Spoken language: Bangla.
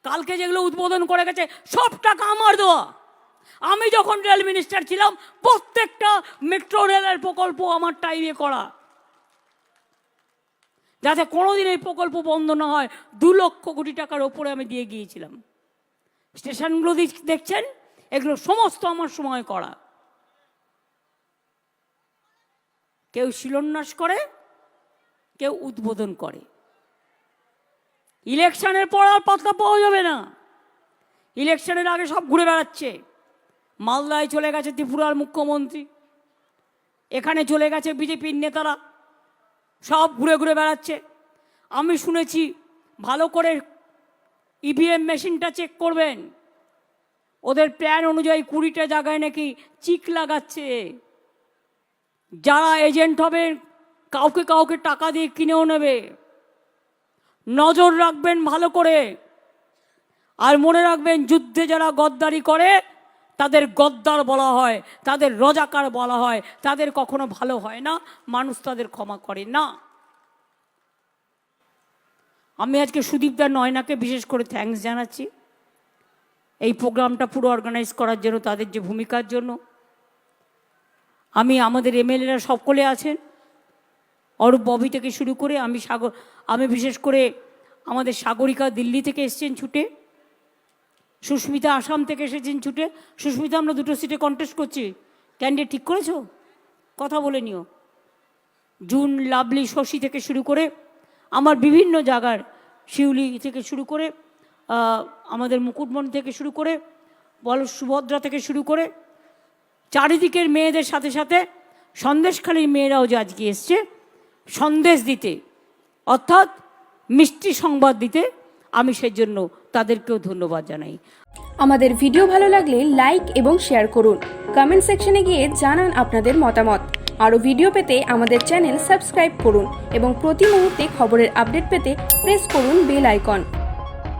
কালকে যেগুলো উদ্বোধন করে গেছে সব টাকা আমার দেওয়া। আমি যখন রেল মিনিস্টার ছিলাম প্রত্যেকটা মেট্রো রেলের প্রকল্প আমার টাইমে করা, যাতে কোনোদিন এই প্রকল্প বন্ধ না হয়। 2 লক্ষ কোটি টাকার ওপরে আমি দিয়ে গিয়েছিলাম। স্টেশনগুলো দেখছেন, এগুলো সমস্ত আমার সময় করা। কেউ শিলান্যাস করে, কেউ উদ্বোধন করে। ইলেকশনের পর আর পাত্তা পাওয়া যাবে না। ইলেকশনের আগে সব ঘুরে বেড়াচ্ছে। মালদায় চলে গেছে ত্রিপুরার মুখ্যমন্ত্রী, এখানে চলে গেছে বিজেপির নেতারা, সব ঘুরে ঘুরে বেড়াচ্ছে। আমি শুনেছি ভালো করে ইভিএম মেশিনটা চেক করবেন। ওদের প্ল্যান অনুযায়ী 20টা জায়গায় নাকি চিক লাগাচ্ছে। যারা এজেন্ট হবে কাউকে কাউকে টাকা দিয়ে কিনেও নেবে। নজর রাখবেন ভালো করে। আর মনে রাখবেন, যুদ্ধে যারা গদ্দারি করে তাদের গদ্দার বলা হয়, তাদের রজাকার বলা হয়, তাদের কখনো ভালো হয় না, মানুষ তাদের ক্ষমা করে না। আমি আজকে সুদীপদা নয়নাকে বিশেষ করে থ্যাঙ্কস জানাচ্ছি এই প্রোগ্রামটা পুরো অর্গানাইজ করার জন্য, তাদের যে ভূমিকার জন্য। আমি আমাদের এমএলএরা সকলে আছেন, অরূপ ববি থেকে শুরু করে আমি বিশেষ করে আমাদের সাগরিকা দিল্লি থেকে এসছেন ছুটে, সুস্মিতা আসাম থেকে এসেছেন ছুটে। সুস্মিতা, আমরা 2টো সিটে কন্টেস্ট করছি, ক্যান্ডিডেট ঠিক করেছো? কথা বলে নিও। জুন, লাভলি, শশী থেকে শুরু করে আমার বিভিন্ন জায়গার, শিউলি থেকে শুরু করে আমাদের মুকুটমণি থেকে শুরু করে সুভদ্রা থেকে শুরু করে চারিদিকের মেয়েদের সাথে সাথে সন্দেশখালীর মেয়েরাও যে আজকে এসছে সন্দেশ দিতে, অর্থাৎ মিষ্টি সংবাদ দিতে। আমি সেই জন্য তাদেরকেও ধন্যবাদ জানাই। আমাদের ভিডিও ভালো লাগলে লাইক এবং শেয়ার করুন। কমেন্ট সেকশনে গিয়ে জানান আপনাদের মতামত। আরও ভিডিও পেতে আমাদের চ্যানেল সাবস্ক্রাইব করুন এবং প্রতি মুহূর্তে খবরের আপডেট পেতে প্রেস করুন বেল আইকন।